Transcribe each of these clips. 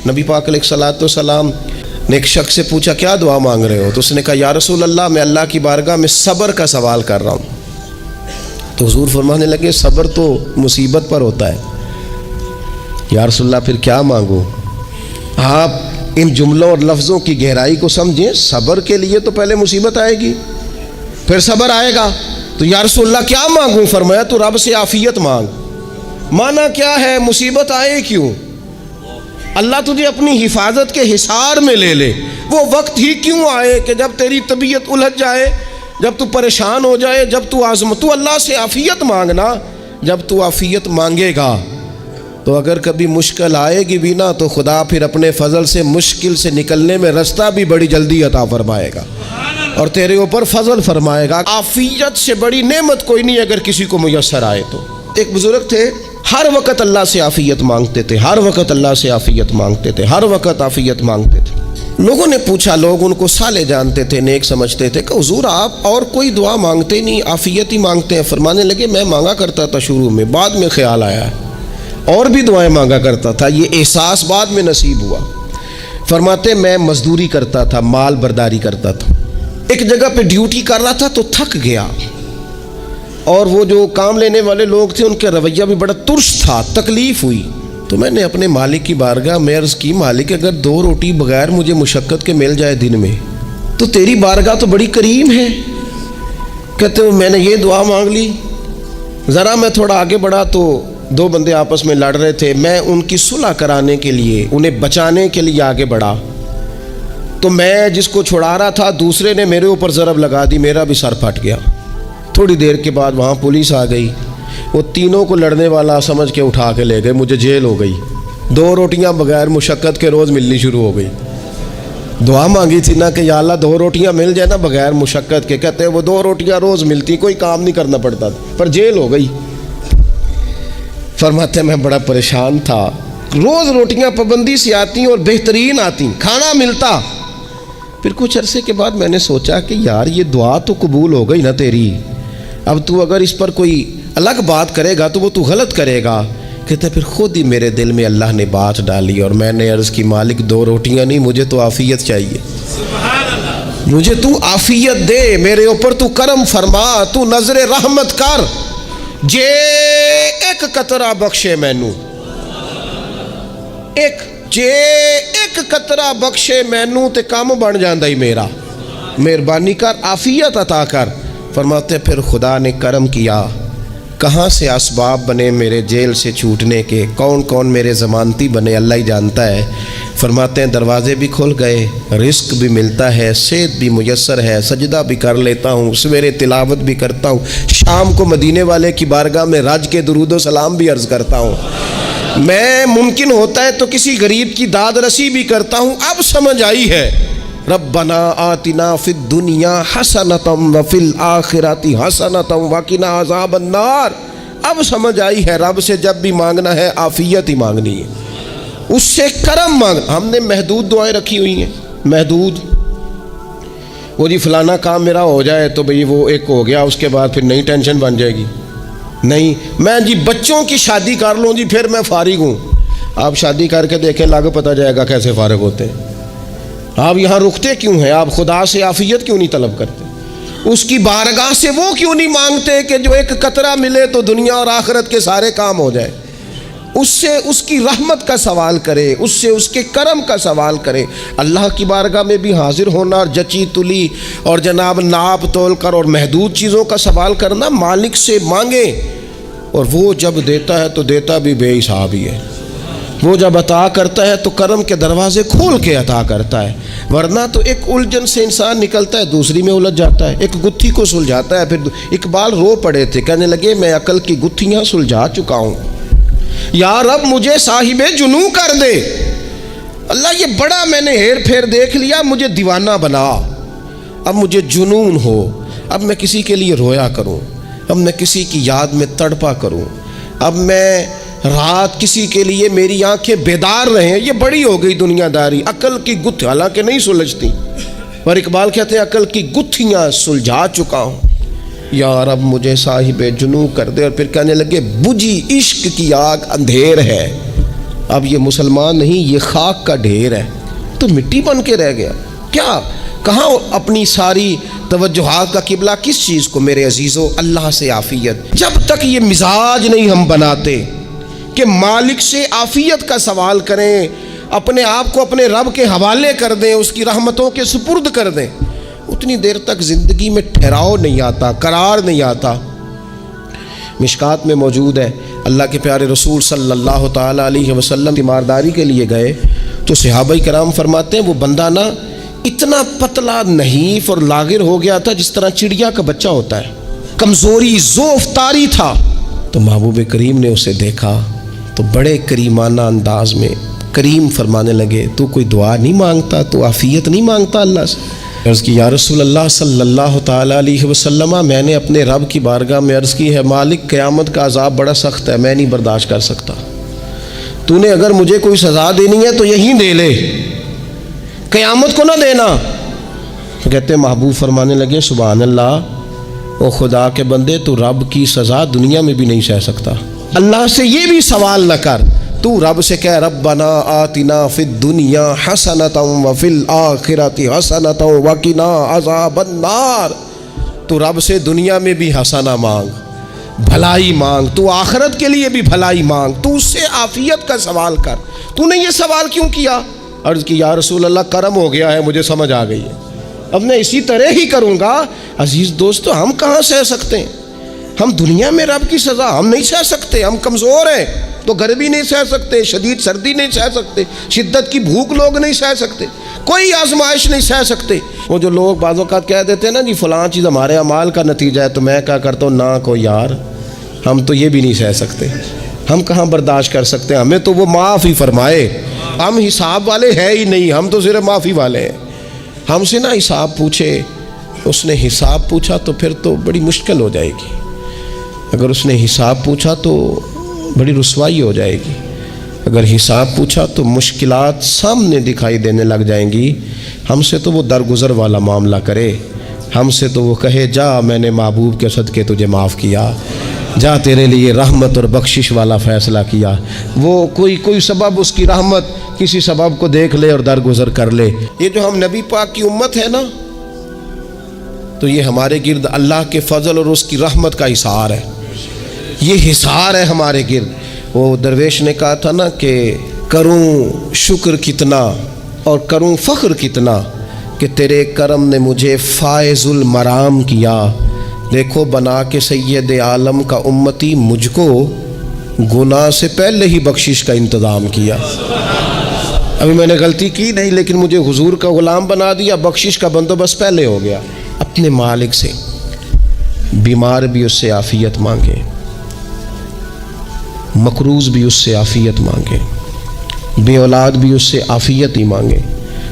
نبی پاک علیہ الصلوۃ والسلام نے ایک شخص سے پوچھا کیا دعا مانگ رہے ہو؟ تو اس نے کہا یا رسول اللہ میں اللہ کی بارگاہ میں صبر کا سوال کر رہا ہوں۔ تو حضور فرمانے لگے صبر تو مصیبت پر ہوتا ہے۔ یا رسول اللہ پھر کیا مانگو؟ آپ ان جملوں اور لفظوں کی گہرائی کو سمجھیں، صبر کے لیے تو پہلے مصیبت آئے گی پھر صبر آئے گا۔ تو یا رسول اللہ کیا مانگوں؟ فرمایا تو رب سے عافیت مانگ۔ مانا کیا ہے؟ مصیبت آئے کیوں؟ اللہ تجھے اپنی حفاظت کے حصار میں لے لے، وہ وقت ہی کیوں آئے کہ جب تیری طبیعت الجھ جائے، جب تو پریشان ہو جائے، جب تو تو اللہ سے عافیت مانگنا۔ جب تو عافیت مانگے گا تو اگر کبھی مشکل آئے گی بھی نا تو خدا پھر اپنے فضل سے مشکل سے نکلنے میں رستہ بھی بڑی جلدی عطا فرمائے گا اور تیرے اوپر فضل فرمائے گا۔ عافیت سے بڑی نعمت کوئی نہیں اگر کسی کو میسر آئے تو۔ ایک بزرگ تھے، ہر وقت اللہ سے عافیت مانگتے تھے، ہر وقت اللہ سے عافیت مانگتے تھے، ہر وقت عافیت مانگتے تھے۔ لوگوں نے پوچھا، لوگ ان کو صالح جانتے تھے، نیک سمجھتے تھے کہ حضور آپ اور کوئی دعا مانگتے نہیں، عافیت ہی مانگتے ہیں۔ فرمانے لگے میں مانگا کرتا تھا شروع میں، بعد میں خیال آیا اور بھی دعائیں مانگا کرتا تھا، یہ احساس بعد میں نصیب ہوا۔ فرماتے میں مزدوری کرتا تھا، مال برداری کرتا تھا، ایک جگہ پہ ڈیوٹی کر رہا تھا تو تھک گیا، اور وہ جو کام لینے والے لوگ تھے ان کا رویہ بھی بڑا ترش تھا، تکلیف ہوئی۔ تو میں نے اپنے مالک کی بارگاہ میں عرض کی مالک اگر 2 روٹی بغیر مجھے مشقت کے مل جائے دن میں تو تیری بارگاہ تو بڑی کریم ہے۔ کہتے ہیں میں نے یہ دعا مانگ لی، ذرا میں تھوڑا آگے بڑھا تو 2 بندے آپس میں لڑ رہے تھے، میں ان کی صلح کرانے کے لیے، انہیں بچانے کے لیے آگے بڑھا تو میں جس کو چھڑا رہا تھا دوسرے نے میرے اوپر ضرب لگا دی، میرا بھی سر پھٹ گیا۔ تھوڑی دیر کے بعد وہاں پولیس آ گئی، وہ تینوں کو لڑنے والا سمجھ کے اٹھا کے لے گئے، مجھے جیل ہو گئی۔ 2 روٹیاں بغیر مشقت کے روز ملنی شروع ہو گئی۔ دعا مانگی تھی نا کہ یا اللہ 2 روٹیاں مل جائے نا بغیر مشقت کے، کہتے ہیں وہ 2 روٹیاں روز ملتی، کوئی کام نہیں کرنا پڑتا پر جیل ہو گئی۔ فرماتے میں بڑا پریشان تھا، روز روٹیاں پابندی سے آتی اور بہترین آتی، کھانا ملتا۔ پھر کچھ عرصے کے بعد میں نے سوچا کہ یار یہ دعا تو قبول ہو گئی نا تیری، اب تو اگر اس پر کوئی الگ بات کرے گا تو وہ تو غلط کرے گا۔ کہتے پھر خود ہی میرے دل میں اللہ نے بات ڈالی اور میں نے عرض کی مالک 2 روٹیاں نہیں، مجھے تو عافیت چاہیے، مجھے تو عافیت دے، میرے اوپر تو کرم فرما، تو نظر رحمت کر، جے ایک قطرہ بخشے مینوں، ایک قطرہ بخشے مینوں تے کام بن جاندا ہی میرا، مہربانی کر عافیت عطا کر۔ فرماتے پھر خدا نے کرم کیا، کہاں سے اسباب بنے میرے جیل سے چھوٹنے کے، کون کون میرے ضمانتی بنے اللہ ہی جانتا ہے۔ فرماتے ہیں دروازے بھی کھل گئے، رزق بھی ملتا ہے، صحت بھی میسر ہے، سجدہ بھی کر لیتا ہوں، سویرے تلاوت بھی کرتا ہوں، شام کو مدینے والے کی بارگاہ میں رج کے درود و سلام بھی عرض کرتا ہوں، میں ممکن ہوتا ہے تو کسی غریب کی داد رسی بھی کرتا ہوں۔ اب سمجھ آئی ہے ربنا آتنا فی الدنیا حسنۃ وفی الآخرۃ حسنۃ وقنا عذاب النار۔ اب سمجھ آئی ہے رب سے جب بھی مانگنا ہے عافیت ہی مانگنی ہے، اس سے کرم مانگ۔ ہم نے محدود دعائیں رکھی ہوئی ہیں، محدود، وہ جی فلانا کام میرا ہو جائے تو بھئی وہ ایک ہو گیا، اس کے بعد پھر نئی ٹینشن بن جائے گی، نہیں میں جی بچوں کی شادی کر لوں جی پھر میں فارغ ہوں۔ آپ شادی کر کے دیکھیں لاگو پتہ جائے گا کیسے فارغ ہوتے ہیں۔ آپ یہاں رکتے کیوں ہیں؟ آپ خدا سے عافیت کیوں نہیں طلب کرتے؟ اس کی بارگاہ سے وہ کیوں نہیں مانگتے کہ جو ایک قطرہ ملے تو دنیا اور آخرت کے سارے کام ہو جائے؟ اس سے اس کی رحمت کا سوال کرے، اس سے اس کے کرم کا سوال کرے۔ اللہ کی بارگاہ میں بھی حاضر ہونا اور جچی تلی اور جناب ناپ تول کر اور محدود چیزوں کا سوال کرنا، مالک سے مانگے، اور وہ جب دیتا ہے تو دیتا بھی بے حساب ہی ہے، وہ جب عطا کرتا ہے تو کرم کے دروازے کھول کے عطا کرتا ہے، ورنہ تو ایک الجھن سے انسان نکلتا ہے دوسری میں الجھ جاتا ہے، ایک گتھی کو سلجھاتا ہے۔ پھر اقبال رو پڑے تھے، کہنے لگے میں عقل کی گتھیاں سلجھا چکا ہوں، یا رب مجھے صاحب جنوں کر دے۔ اللہ یہ بڑا میں نے ہیر پھیر دیکھ لیا، مجھے دیوانہ بنا، اب مجھے جنون ہو، اب میں کسی کے لیے رویا کروں، اب میں کسی کی یاد میں تڑپا کروں، اب میں رات کسی کے لیے میری آنکھیں بیدار رہیں۔ یہ بڑی ہو گئی دنیا داری، عقل کی گتھی حالانکہ نہیں سلجھتی، پر اقبال کہتے ہیں عقل کی گتھیاں سلجھا چکا ہوں، یا رب مجھے صاحب جنوں کر دے۔ اور پھر کہنے لگے بجھی عشق کی آگ اندھیر ہے، اب یہ مسلمان نہیں، یہ خاک کا ڈھیر ہے، تو مٹی بن کے رہ گیا. کیا کہاں اپنی ساری توجہات کا قبلہ کس چیز کو؟ میرے عزیزو، اللہ سے عافیت. جب تک یہ مزاج نہیں ہم بناتے کہ مالک سے عافیت کا سوال کریں، اپنے آپ کو اپنے رب کے حوالے کر دیں، اس کی رحمتوں کے سپرد کر دیں، اتنی دیر تک زندگی میں ٹھہراؤ نہیں آتا، قرار نہیں آتا. مشکات میں موجود ہے، اللہ کے پیارے رسول صلی اللہ تعالیٰ علیہ وسلم تیمارداری کے لیے گئے تو صحابہ کرام فرماتے ہیں وہ بندہ نا اتنا پتلا نحیف اور لاغر ہو گیا تھا جس طرح چڑیا کا بچہ ہوتا ہے، کمزوری ضعف طاری تھا. تو محبوب کریم نے اسے دیکھا تو بڑے کریمانہ انداز میں کریم فرمانے لگے، تو کوئی دعا نہیں مانگتا، تو عافیت نہیں مانگتا اللہ سے؟ عرض کی یا رسول اللہ صلی اللہ تعالیٰ علیہ وسلم، میں نے اپنے رب کی بارگاہ میں عرض کی ہے مالک قیامت کا عذاب بڑا سخت ہے، میں نہیں برداشت کر سکتا، تو نے اگر مجھے کوئی سزا دینی ہے تو یہیں دے لے، قیامت کو نہ دینا. تو کہتے محبوب فرمانے لگے سبحان اللہ، او خدا کے بندے تو رب کی سزا دنیا میں بھی نہیں سہ سکتا. اللہ سے یہ بھی سوال نہ کر، تو رب سے کہہ ربنا آتنا فی الدنیا حسنۃ وفی الآخرۃ حسنۃ وقنا عذاب النار. تو رب سے دنیا میں بھی حسنہ مانگ، بھلائی مانگ، تو آخرت کے لیے بھی بھلائی مانگ، تو اس سے عافیت کا سوال کر. تو نے یہ سوال کیوں کیا؟ عرض کی یا رسول اللہ کرم ہو گیا ہے، مجھے سمجھ آ گئی ہے، اب میں اسی طرح ہی کروں گا. عزیز دوستو، ہم کہاں سہ سکتے ہیں؟ ہم دنیا میں رب کی سزا ہم نہیں سہ سکتے، ہم کمزور ہیں تو گرمی نہیں سہ سکتے، شدید سردی نہیں سہ سکتے، شدت کی بھوک لوگ نہیں سہ سکتے، کوئی آزمائش نہیں سہ سکتے. وہ جو لوگ بعض اوقات کہہ دیتے ہیں نا جی فلاں چیز ہمارے اعمال کا نتیجہ ہے، تو میں کیا کرتا ہوں، نہ کو یار، ہم تو یہ بھی نہیں سہ سکتے، ہم کہاں برداشت کر سکتے ہیں، ہمیں تو وہ معاف ہی فرمائے. ہم حساب والے ہے ہی نہیں، ہم تو صرف معافی والے ہیں. ہم سے نہ حساب پوچھے، اس نے حساب پوچھا تو پھر تو بڑی مشکل ہو جائے گی. اگر اس نے حساب پوچھا تو بڑی رسوائی ہو جائے گی، اگر حساب پوچھا تو مشکلات سامنے دکھائی دینے لگ جائیں گی. ہم سے تو وہ درگزر والا معاملہ کرے، ہم سے تو وہ کہے جا میں نے محبوب کے صدقے تجھے معاف کیا، جا تیرے لیے رحمت اور بخشش والا فیصلہ کیا. وہ کوئی سبب، اس کی رحمت کسی سبب کو دیکھ لے اور درگزر کر لے. یہ جو ہم نبی پاک کی امت ہے نا، تو یہ ہمارے گرد اللہ کے فضل اور اس کی رحمت کا حصار ہے، یہ حصار ہے ہمارے گرد. وہ درویش نے کہا تھا نا کہ کروں شکر کتنا اور کروں فخر کتنا کہ تیرے کرم نے مجھے فائز المرام کیا. دیکھو بنا کے سید عالم کا امتی مجھ کو گناہ سے پہلے ہی بخشش کا انتظام کیا. ابھی میں نے غلطی کی نہیں، لیکن مجھے حضور کا غلام بنا دیا، بخشش کا بندوبست پہلے ہو گیا. اپنے مالک سے بیمار بھی اس سے عافیت مانگے، مقروض بھی اس سے عافیت مانگے، بے اولاد بھی اس سے عافیت ہی مانگے،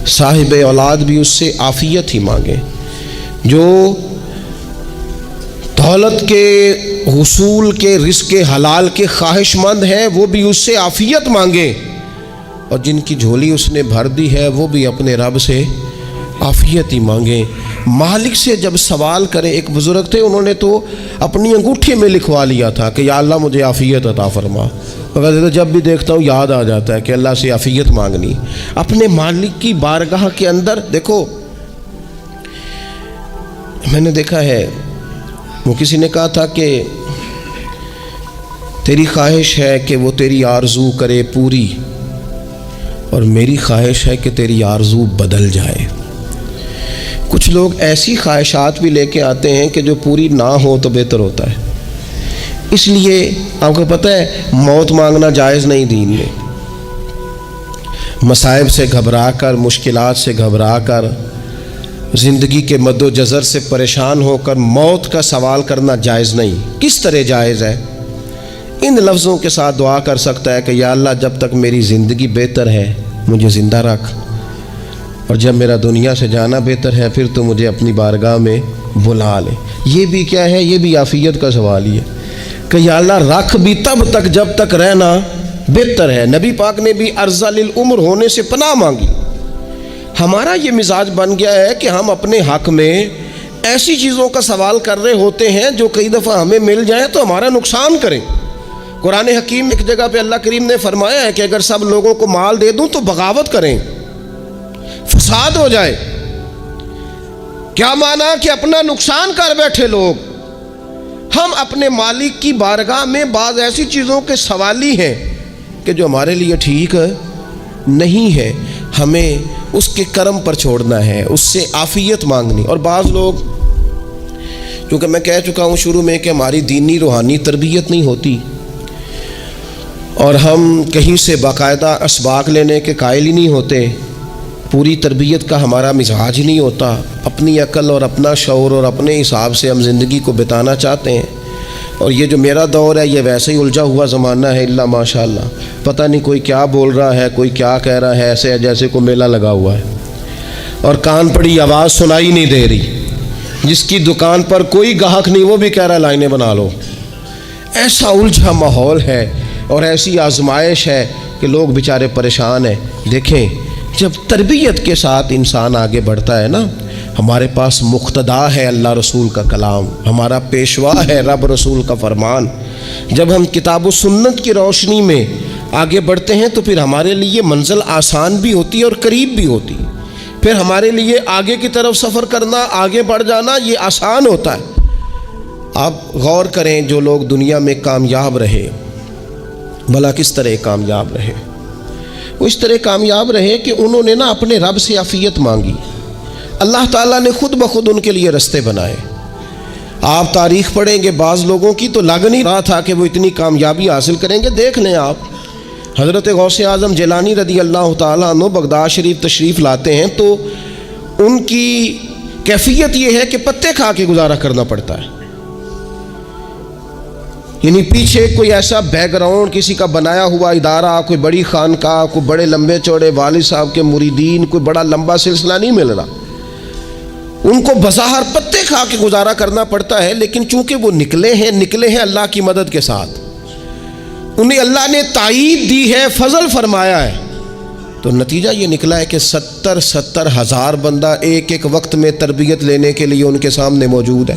صاحب اولاد بھی اس سے عافیت ہی مانگے، جو دولت کے حصول کے رزق حلال کے خواہش مند ہیں وہ بھی اس سے عافیت مانگے، اور جن کی جھولی اس نے بھر دی ہے وہ بھی اپنے رب سے عافیت ہی مانگے. مالک سے جب سوال کریں، ایک بزرگ تھے انہوں نے تو اپنی انگوٹھی میں لکھوا لیا تھا کہ یا اللہ مجھے عافیت عطا فرما. مگر جب بھی دیکھتا ہوں یاد آ جاتا ہے کہ اللہ سے عافیت مانگنی. اپنے مالک کی بارگاہ کے اندر دیکھو، میں نے دیکھا ہے وہ کسی نے کہا تھا کہ تیری خواہش ہے کہ وہ تیری آرزو کرے پوری، اور میری خواہش ہے کہ تیری آرزو بدل جائے. کچھ لوگ ایسی خواہشات بھی لے کے آتے ہیں کہ جو پوری نہ ہو تو بہتر ہوتا ہے. اس لیے آپ کو پتہ ہے موت مانگنا جائز نہیں دین میں. مصائب سے گھبرا کر، مشکلات سے گھبرا کر، زندگی کے مد و جزر سے پریشان ہو کر موت کا سوال کرنا جائز نہیں. کس طرح جائز ہے؟ ان لفظوں کے ساتھ دعا کر سکتا ہے کہ یا اللہ جب تک میری زندگی بہتر ہے مجھے زندہ رکھ، اور جب میرا دنیا سے جانا بہتر ہے پھر تو مجھے اپنی بارگاہ میں بلا لے. یہ بھی کیا ہے؟ یہ بھی عافیت کا سوال ہی ہے کہ یا اللہ رکھ بھی تب تک جب تک رہنا بہتر ہے. نبی پاک نے بھی ارذل العمر ہونے سے پناہ مانگی. ہمارا یہ مزاج بن گیا ہے کہ ہم اپنے حق میں ایسی چیزوں کا سوال کر رہے ہوتے ہیں جو کئی دفعہ ہمیں مل جائیں تو ہمارا نقصان کریں. قرآن حکیم ایک جگہ پہ اللہ کریم نے فرمایا ہے کہ اگر سب لوگوں کو مال دے دوں تو بغاوت کریں، فساد ہو جائے۔ کیا معنی کہ اپنا نقصان کر بیٹھے لوگ۔ ہم اپنے مالک کی بارگاہ میں بعض ایسی چیزوں کے سوالی ہیں کہ جو ہمارے لیے ٹھیک نہیں ہے، ہمیں اس کے کرم پر چھوڑنا ہے، اس سے عافیت مانگنی۔ اور بعض لوگ، کیونکہ میں کہہ چکا ہوں شروع میں کہ ہماری دینی روحانی تربیت نہیں ہوتی اور ہم کہیں سے باقاعدہ اسباق لینے کے قائل ہی نہیں ہوتے، پوری تربیت کا ہمارا مزاج نہیں ہوتا، اپنی عقل اور اپنا شعور اور اپنے حساب سے ہم زندگی کو بتانا چاہتے ہیں۔ اور یہ جو میرا دور ہے یہ ویسے ہی الجھا ہوا زمانہ ہے، اللہ ماشاء اللہ، پتہ نہیں کوئی کیا بول رہا ہے، کوئی کیا کہہ رہا ہے، ایسے جیسے کوئی میلہ لگا ہوا ہے اور کان پڑی آواز سنائی نہیں دے رہی۔ جس کی دکان پر کوئی گاہک نہیں وہ بھی کہہ رہا ہے لائنیں بنا لو۔ ایسا الجھا ماحول ہے اور ایسی آزمائش ہے کہ لوگ بیچارے پریشان ہیں۔ دیکھیں، جب تربیت کے ساتھ انسان آگے بڑھتا ہے نا، ہمارے پاس مقتدا ہے اللہ رسول کا کلام، ہمارا پیشوا ہے رب رسول کا فرمان۔ جب ہم کتاب و سنت کی روشنی میں آگے بڑھتے ہیں تو پھر ہمارے لیے منزل آسان بھی ہوتی ہے اور قریب بھی ہوتی ہے، پھر ہمارے لیے آگے کی طرف سفر کرنا، آگے بڑھ جانا یہ آسان ہوتا ہے۔ آپ غور کریں، جو لوگ دنیا میں کامیاب رہے، بھلا کس طرح کامیاب رہے؟ وہ اس طرح کامیاب رہے کہ انہوں نے نا اپنے رب سے عافیت مانگی، اللہ تعالیٰ نے خود بخود ان کے لیے رستے بنائے۔ آپ تاریخ پڑھیں گے بعض لوگوں کی تو لگ نہیں رہا تھا کہ وہ اتنی کامیابی حاصل کریں گے۔ دیکھ لیں آپ، حضرت غوث اعظم جیلانی رضی اللہ تعالیٰ عنہ بغداد شریف تشریف لاتے ہیں تو ان کی کیفیت یہ ہے کہ پتے کھا کے گزارا کرنا پڑتا ہے، یعنی پیچھے کوئی ایسا بیک گراؤنڈ کسی کا بنایا ہوا ادارہ، کوئی بڑی خانقاہ، کوئی بڑے لمبے چوڑے والد صاحب کے مریدین، کوئی بڑا لمبا سلسلہ نہیں مل رہا۔ ان کو بظاہر پتے کھا کے گزارا کرنا پڑتا ہے، لیکن چونکہ وہ نکلے ہیں اللہ کی مدد کے ساتھ، انہیں اللہ نے تائید دی ہے، فضل فرمایا ہے، تو نتیجہ یہ نکلا ہے کہ 70 ہزار بندہ ایک ایک وقت میں تربیت لینے کے لیے ان کے سامنے موجود ہے۔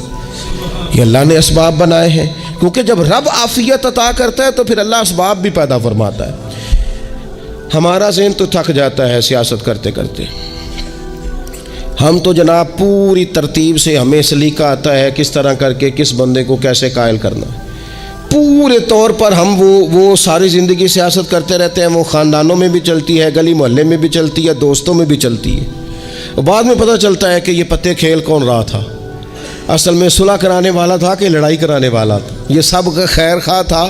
یہ اللہ نے اسباب بنائے ہیں، کیونکہ جب رب عافیت عطا کرتا ہے تو پھر اللہ اسباب بھی پیدا فرماتا ہے۔ ہمارا ذہن تو تھک جاتا ہے سیاست کرتے کرتے، ہم تو جناب پوری ترتیب سے ہمیں سلیقہ آتا ہے کس طرح کر کے کس بندے کو کیسے قائل کرنا ہے، پورے طور پر ہم وہ ساری زندگی سیاست کرتے رہتے ہیں۔ وہ خاندانوں میں بھی چلتی ہے، گلی محلے میں بھی چلتی ہے، دوستوں میں بھی چلتی ہے، بعد میں پتہ چلتا ہے کہ یہ پتے کھیل کون رہا تھا، اصل میں صلح کرانے والا تھا کہ لڑائی کرانے والا تھا، یہ سب خیر خواہ تھا،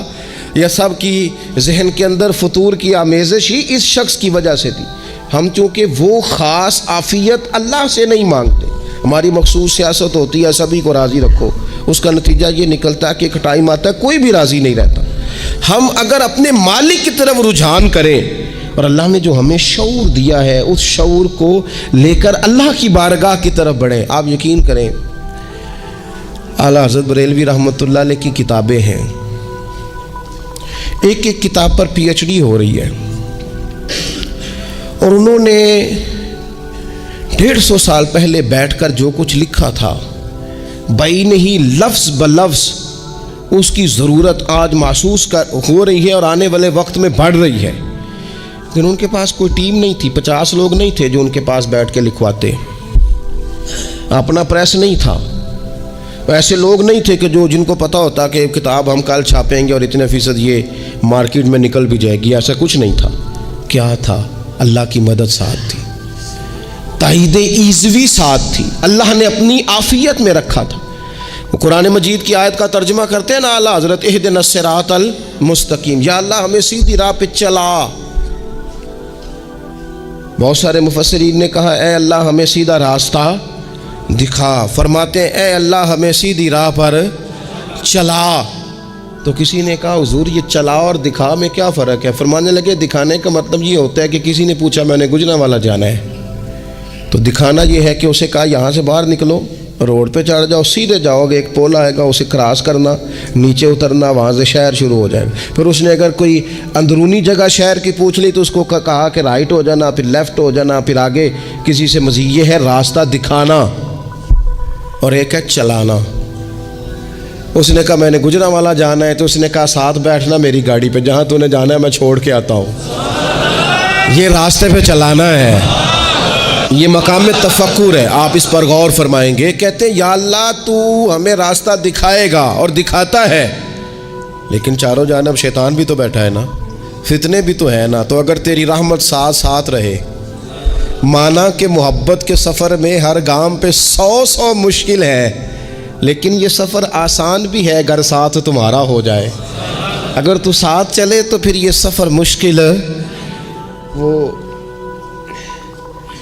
یہ سب کی ذہن کے اندر فطور کی آمیزش ہی اس شخص کی وجہ سے تھی۔ ہم چونکہ وہ خاص عافیت اللہ سے نہیں مانگتے، ہماری مخصوص سیاست ہوتی ہے سبھی کو راضی رکھو، اس کا نتیجہ یہ نکلتا ہے کہ ایک ٹائم آتا ہے کوئی بھی راضی نہیں رہتا۔ ہم اگر اپنے مالک کی طرف رجحان کریں اور اللہ نے جو ہمیں شعور دیا ہے اس شعور کو لے کر اللہ کی بارگاہ کی طرف بڑھیں، آپ یقین کریں اعلیٰ حضرت بریلوی رحمۃ اللہ علیہ کی کتابیں ہیں، ایک ایک کتاب پر پی ایچ ڈی ہو رہی ہے، اور انہوں نے 150 سال پہلے بیٹھ کر جو کچھ لکھا تھا بئی نہیں لفظ بلفظ اس کی ضرورت آج محسوس ہو رہی ہے اور آنے والے وقت میں بڑھ رہی ہے۔ لیکن ان کے پاس کوئی ٹیم نہیں تھی، 50 لوگ نہیں تھے جو ان کے پاس بیٹھ کے لکھواتے، اپنا پریس نہیں تھا، ایسے لوگ نہیں تھے کہ جن کو پتہ ہوتا کہ کتاب ہم کل چھاپیں گے اور اتنے فیصد یہ مارکیٹ میں نکل بھی جائے گی، ایسا کچھ نہیں تھا۔ کیا تھا؟ اللہ کی مدد ساتھ تھی، تائید ایزوی ساتھ تھی، اللہ نے اپنی عافیت میں رکھا تھا۔ وہ قرآن مجید کی آیت کا ترجمہ کرتے ہیں نا اعلیٰ حضرت، اہدنا الصراط المستقیم، یا اللہ ہمیں سیدھی راہ پہ چلا۔ بہت سارے مفسرین نے کہا اے اللہ ہمیں سیدھا راستہ دکھا، فرماتے ہیں اے اللہ ہمیں سیدھی راہ پر چلا۔ تو کسی نے کہا حضور یہ چلا اور دکھا میں کیا فرق ہے؟ فرمانے لگے دکھانے کا مطلب یہ ہوتا ہے کہ کسی نے پوچھا میں نے گجرانوالہ جانا ہے، تو دکھانا یہ ہے کہ اسے کہا یہاں سے باہر نکلو، روڈ پہ چڑھ جاؤ، سیدھے جاؤ گے، ایک پول آئے گا اسے کراس کرنا، نیچے اترنا، وہاں سے شہر شروع ہو جائے گا۔ پھر اس نے اگر کوئی اندرونی جگہ شہر کی پوچھ لی تو اس کو کہا کہ رائٹ ہو جانا، پھر لیفٹ ہو جانا، پھر آگے کسی سے مزید۔ یہ ہے راستہ دکھانا اور ایک ہے چلانا۔ اس نے کہا میں نے گجرانوالا جانا ہے، تو اس نے کہا ساتھ بیٹھنا میری گاڑی پہ، جہاں تو نے جانا ہے میں چھوڑ کے آتا ہوں، یہ راستے پہ چلانا ہے۔ یہ مقام تفکر ہے، آپ اس پر غور فرمائیں گے۔ کہتے ہیں یا اللہ تو ہمیں راستہ دکھائے گا اور دکھاتا ہے، لیکن چاروں جانب شیطان بھی تو بیٹھا ہے نا، فتنے بھی تو ہیں نا، تو اگر تیری رحمت ساتھ رہے، مانا کہ محبت کے سفر میں ہر گام پہ 100 مشکل ہے، لیکن یہ سفر آسان بھی ہے اگر ساتھ تمہارا ہو جائے۔ اگر تو ساتھ چلے تو پھر یہ سفر مشکل ہے۔ وہ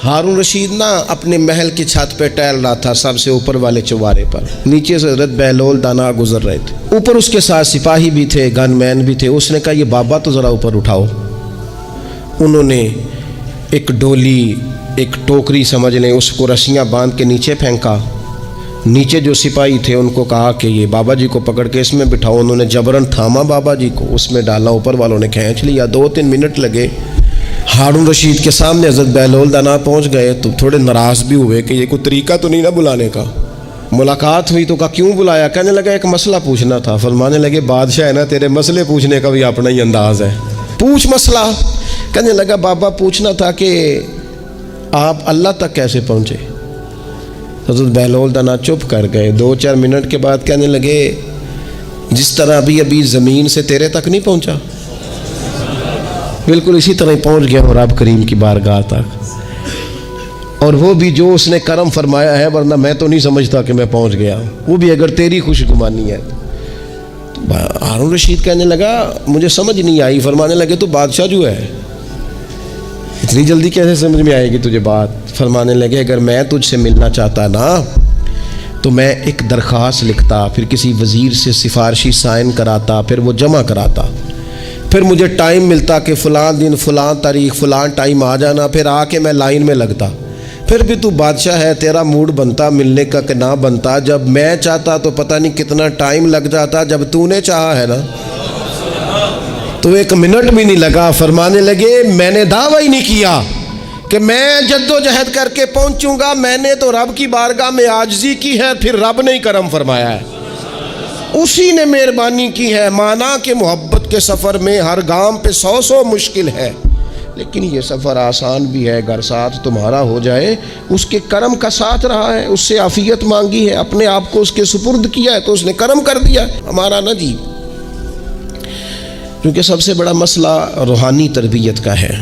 ہارون رشید نا اپنے محل کی چھت پہ ٹہل رہا تھا، سب سے اوپر والے چوارے پر، نیچے سے حضرت بہلول دانا گزر رہے تھے، اوپر اس کے ساتھ سپاہی بھی تھے، گن مین بھی تھے۔ اس نے کہا یہ بابا تو ذرا اوپر اٹھاؤ۔ انہوں نے ایک ڈولی، ایک ٹوکری سمجھ لیں، اس کو رسیاں باندھ کے نیچے پھینکا۔ نیچے جو سپاہی تھے ان کو کہا کہ یہ بابا جی کو پکڑ کے اس میں بٹھاؤ۔ انہوں نے جبرن تھاما بابا جی کو، اس میں ڈالا، اوپر والوں نے کھینچ لیا۔ 2-3 منٹ لگے۔ ہارون رشید کے سامنے حضرت بہلول دانا پہنچ گئے تو تھوڑے ناراض بھی ہوئے کہ یہ کوئی طریقہ تو نہیں نا بلانے کا۔ ملاقات ہوئی تو کہا کیوں بلایا؟ کہنے لگا ایک مسئلہ پوچھنا تھا۔ فرمانے لگے بادشاہ ہے نا، تیرے مسئلے پوچھنے کا بھی اپنا ہی انداز ہے، پوچھ مسئلہ۔ کہنے لگا بابا پوچھنا تھا کہ آپ اللہ تک کیسے پہنچے؟ حضرت بہلول دانا چپ کر گئے۔ 2-4 منٹ کے بعد کہنے لگے جس طرح ابھی زمین سے تیرے تک نہیں پہنچا، بالکل اسی طرح پہنچ گیا ہوں رب کریم کی بارگاہ تک، اور وہ بھی جو اس نے کرم فرمایا ہے، ورنہ میں تو نہیں سمجھتا کہ میں پہنچ گیا، وہ بھی اگر تیری خوش گمانی ہے۔ ہارون رشید کہنے لگا مجھے سمجھ نہیں آئی۔ فرمانے لگے تو بادشاہ جو ہے، اتنی جلدی کیسے سمجھ میں آئے گی تجھے بات؟ فرمانے لگے اگر میں تجھ سے ملنا چاہتا نا تو میں ایک درخواست لکھتا، پھر کسی وزیر سے سفارشی سائن کراتا، پھر وہ جمع کراتا، پھر مجھے ٹائم ملتا کہ فلاں دن فلاں تاریخ فلاں ٹائم آ جانا، پھر آ کے میں لائن میں لگتا۔ پھر بھی تو بادشاہ ہے، تیرا موڈ بنتا ملنے کا کہ نہ بنتا؟ جب میں چاہتا تو پتہ نہیں کتنا ٹائم لگ جاتا، جب تو نے چاہا ہے نا تو 1 منٹ بھی نہیں لگا۔ فرمانے لگے میں نے دعویٰ ہی نہیں کیا کہ میں جد و جہد کر کے پہنچوں گا، میں نے تو رب کی بارگاہ میں عاجزی کی ہے، پھر رب نے ہی کرم فرمایا ہے، اسی نے مہربانی کی ہے۔ مانا کہ محبت کے سفر میں ہر گام پہ 100 مشکل ہے، لیکن یہ سفر آسان بھی ہے اگر ساتھ تمہارا ہو جائے۔ اس کے کرم کا ساتھ رہا ہے، اس سے عافیت مانگی ہے، اپنے آپ کو اس کے سپرد کیا ہے تو اس نے کرم کر دیا۔ ہمارا نہ جی، کیونکہ سب سے بڑا مسئلہ روحانی تربیت کا ہے۔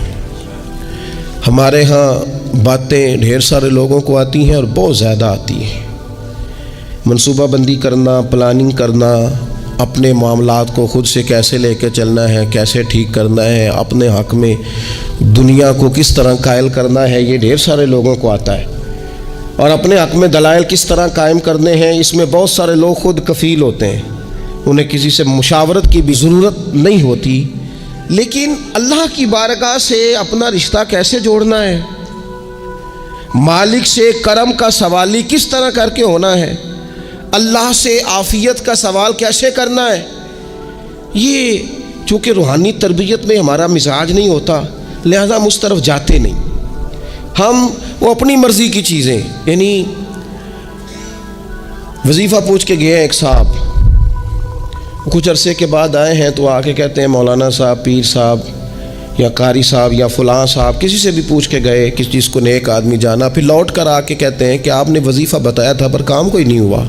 ہمارے ہاں باتیں ڈھیر سارے لوگوں کو آتی ہیں اور بہت زیادہ آتی ہیں، منصوبہ بندی کرنا، پلاننگ کرنا، اپنے معاملات کو خود سے کیسے لے کے چلنا ہے، کیسے ٹھیک کرنا ہے، اپنے حق میں دنیا کو کس طرح قائل کرنا ہے، یہ ڈھیر سارے لوگوں کو آتا ہے، اور اپنے حق میں دلائل کس طرح قائم کرنے ہیں، اس میں بہت سارے لوگ خود کفیل ہوتے ہیں، انہیں کسی سے مشاورت کی بھی ضرورت نہیں ہوتی۔ لیکن اللہ کی بارگاہ سے اپنا رشتہ کیسے جوڑنا ہے، مالک سے کرم کا سوالی کس طرح کر کے ہونا ہے، اللہ سے عافیت کا سوال کیسے کرنا ہے، یہ چونکہ روحانی تربیت میں ہمارا مزاج نہیں ہوتا، لہذا ہم اس طرف جاتے نہیں۔ ہم وہ اپنی مرضی کی چیزیں، یعنی وظیفہ پوچھ کے گئے ہیں ایک صاحب، کچھ عرصے کے بعد آئے ہیں تو آ کے کہتے ہیں مولانا صاحب، پیر صاحب یا قاری صاحب یا فلاں صاحب، کسی سے بھی پوچھ کے گئے، کسی چیز کو نیک آدمی جانا، پھر لوٹ کر آ کے کہتے ہیں کہ آپ نے وظیفہ بتایا تھا پر کام کوئی نہیں ہوا۔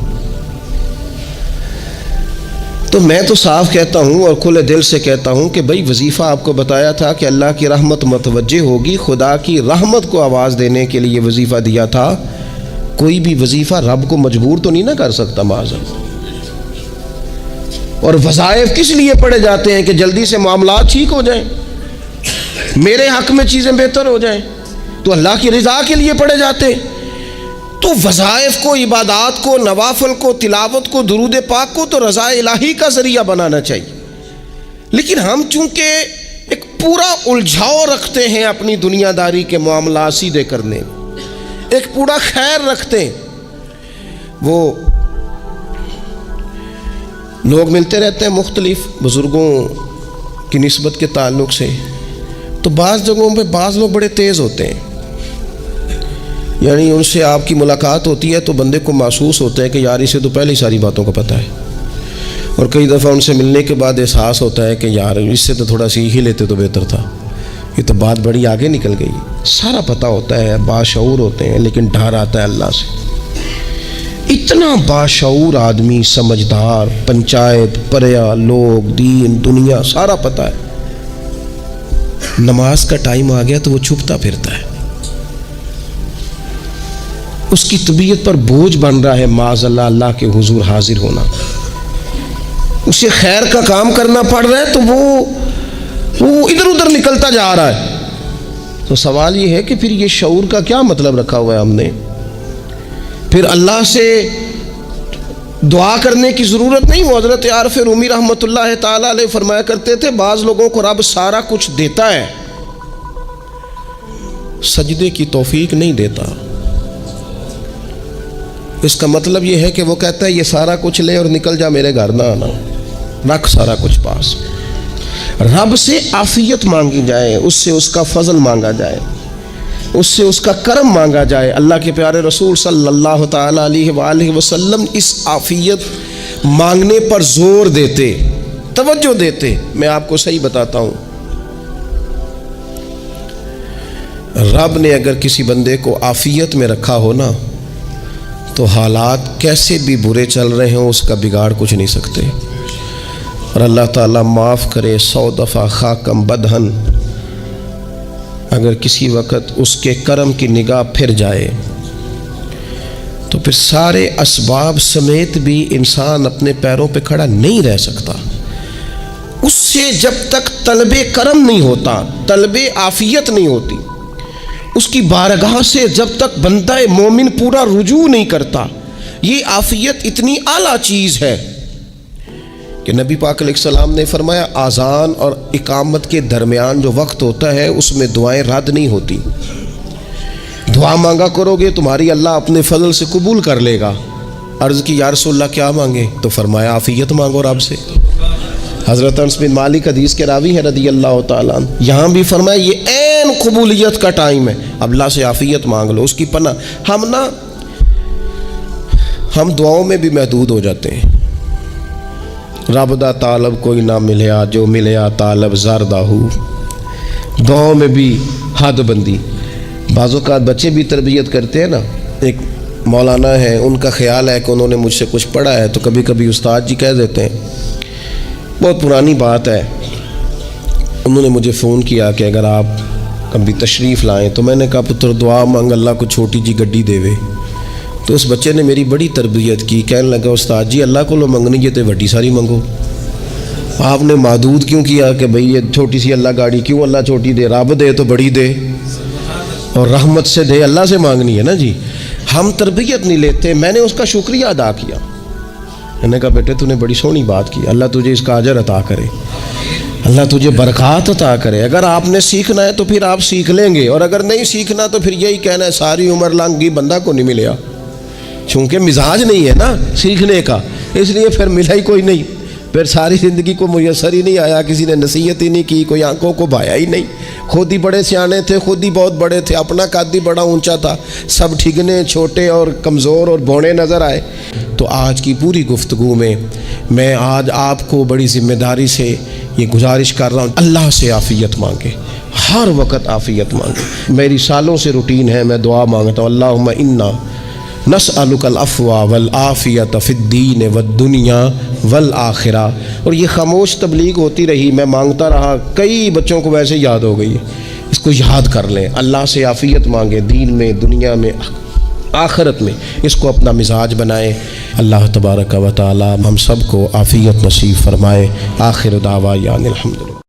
تو میں تو صاف کہتا ہوں اور کھلے دل سے کہتا ہوں کہ بھائی وظیفہ آپ کو بتایا تھا کہ اللہ کی رحمت متوجہ ہوگی، خدا کی رحمت کو آواز دینے کے لیے وظیفہ دیا تھا، کوئی بھی وظیفہ رب کو مجبور تو نہیں نہ کر سکتا معاذ۔ اور وظائف کس لیے پڑھے جاتے ہیں کہ جلدی سے معاملات ٹھیک ہو جائیں، میرے حق میں چیزیں بہتر ہو جائیں، تو اللہ کی رضا کے لیے پڑھے جاتے ہیں۔ تو وظائف کو، عبادات کو، نوافل کو، تلاوت کو، درود پاک کو تو رضا الہی کا ذریعہ بنانا چاہیے، لیکن ہم چونکہ ایک پورا الجھاؤ رکھتے ہیں اپنی دنیا داری کے معاملات سیدھے کرنے، ایک پورا خیر رکھتے ہیں۔ وہ لوگ ملتے رہتے ہیں مختلف بزرگوں کی نسبت کے تعلق سے، تو بعض جگہوں پہ بعض لوگ بڑے تیز ہوتے ہیں، یعنی ان سے آپ کی ملاقات ہوتی ہے تو بندے کو محسوس ہوتا ہے کہ یار اسے تو پہلے ہی ساری باتوں کا پتہ ہے، اور کئی دفعہ ان سے ملنے کے بعد احساس ہوتا ہے کہ یار اس سے تو تھوڑا سیکھ ہی لیتے تو بہتر تھا، یہ تو بات بڑی آگے نکل گئی۔ سارا پتہ ہوتا ہے، باشعور ہوتے ہیں، لیکن ڈر آتا ہے اللہ سے۔ اتنا باشعور آدمی، سمجھدار، پنچایت، پریا، لوگ، دین، دنیا سارا پتہ ہے، نماز کا ٹائم آ گیا تو وہ چھپتا پھرتا ہے۔ اس کی طبیعت پر بوجھ بن رہا ہے معاذ اللہ اللہ کے حضور حاضر ہونا، اسے خیر کا کام کرنا پڑ رہا ہے تو وہ ادھر ادھر نکلتا جا رہا ہے۔ تو سوال یہ ہے کہ پھر یہ شعور کا کیا مطلب رکھا ہوا ہے ہم نے؟ پھر اللہ سے دعا کرنے کی ضرورت نہیں۔ وہ حضرت عارف رومی رحمۃ اللہ تعالیٰ علیہ فرمایا کرتے تھے بعض لوگوں کو رب سارا کچھ دیتا ہے، سجدے کی توفیق نہیں دیتا۔ اس کا مطلب یہ ہے کہ وہ کہتا ہے یہ سارا کچھ لے اور نکل جا، میرے گھر نہ آنا، رکھ سارا کچھ پاس۔ رب سے عافیت مانگی جائے، اس سے اس کا فضل مانگا جائے، اس سے اس کا کرم مانگا جائے۔ اللہ کے پیارے رسول صلی اللہ تعالیٰ علیہ وآلہ وسلم اس عافیت مانگنے پر زور دیتے، توجہ دیتے۔ میں آپ کو صحیح بتاتا ہوں، رب نے اگر کسی بندے کو عافیت میں رکھا ہو نا تو حالات کیسے بھی برے چل رہے ہوں اس کا بگاڑ کچھ نہیں سکتے۔ اور اللہ تعالیٰ معاف کرے، 100 دفعہ خاکم بدہن، اگر کسی وقت اس کے کرم کی نگاہ پھر جائے تو پھر سارے اسباب سمیت بھی انسان اپنے پیروں پہ کھڑا نہیں رہ سکتا۔ اس سے جب تک طلب کرم نہیں ہوتا، طلب عافیت نہیں ہوتی، اس کی بارگاہ سے جب تک بندہ مومن پورا رجوع نہیں کرتا، یہ عافیت اتنی اعلیٰ چیز ہے کہ نبی پاک علیہ السلام نے فرمایا اذان اور اقامت کے درمیان جو وقت ہوتا ہے اس میں دعائیں رد نہیں ہوتی۔ دعا مانگا کرو گے تمہاری اللہ اپنے فضل سے قبول کر لے گا۔ عرض کی یا رسول اللہ کیا مانگے؟ تو فرمایا عافیت مانگو رب سے۔ حضرت انس بن مالک حدیث کے راوی ہے رضی اللہ تعالیٰ عنہ، یہاں بھی فرمایا یہ عین قبولیت کا ٹائم ہے، اب اللہ سے عافیت مانگ لو، اس کی پناہ۔ ہم دعاؤں میں بھی محدود ہو جاتے ہیں۔ رب دا طالب کوئی نہ ملیا، جو ملیا طالب زردہ ہو، دعاؤں میں بھی حد بندی۔ بعض اوقات بچے بھی تربیت کرتے ہیں نا، ایک مولانا ہے، ان کا خیال ہے کہ انہوں نے مجھ سے کچھ پڑھا ہے تو کبھی کبھی استاد جی کہہ دیتے ہیں، بہت پرانی بات ہے، انہوں نے مجھے فون کیا کہ اگر آپ کبھی تشریف لائیں، تو میں نے کہا پتر دعا مانگ اللہ کو چھوٹی جی گڈی دے وے۔ تو اس بچے نے میری بڑی تربیت کی، کہنے لگا استاد جی اللہ کو لو منگنی جی تے وڈی ساری منگو، آپ نے محدود کیوں کیا کہ بھئی یہ چھوٹی سی اللہ گاڑی کیوں اللہ چھوٹی دے، رب دے تو بڑی دے، اور رحمت سے دے، اللہ سے مانگنی ہے نا جی۔ ہم تربیت نہیں لیتے۔ میں نے اس کا شکریہ ادا کیا، میں نے کہا بیٹے تو نے بڑی سونی بات کی، اللہ تجھے اس کا اجر عطا کرے، اللہ تجھے برکات عطا کرے۔ اگر آپ نے سیکھنا ہے تو پھر آپ سیکھ لیں گے، اور اگر نہیں سیکھنا تو پھر یہی کہنا ہے ساری عمر لنگ گئی بندہ کو نہیں ملیا، چونکہ مزاج نہیں ہے نا سیکھنے کا، اس لیے پھر ملا ہی کوئی نہیں، پھر ساری زندگی کو میسر ہی نہیں آیا، کسی نے نصیحت ہی نہیں کی، کوئی آنکھوں کو بھایا ہی نہیں، خود ہی بڑے سیانے تھے، خود ہی بہت بڑے تھے، اپنا قد ہی بڑا اونچا تھا، سب ٹھگنے چھوٹے اور کمزور اور بوڑے نظر آئے۔ تو آج کی پوری گفتگو میں آج آپ کو بڑی ذمہ داری سے یہ گزارش کر رہا ہوں، اللہ سے عافیت مانگے، ہر وقت عافیت مانگے۔ میری سالوں سے روٹین ہے، میں دعا مانگتا ہوں اللہم انا نسألک العفو والعافیۃ فی الدین والدنیا والآخرہ، اور یہ خاموش تبلیغ ہوتی رہی، میں مانگتا رہا، کئی بچوں کو ویسے یاد ہو گئی، اس کو یاد کر لیں، اللہ سے عافیت مانگے، دین میں، دنیا میں، آخرت میں، اس کو اپنا مزاج بنائیں۔ اللہ تبارک و تعالی ہم سب کو عافیت نصیب فرمائے۔ آخر دعوانا الحمدللہ۔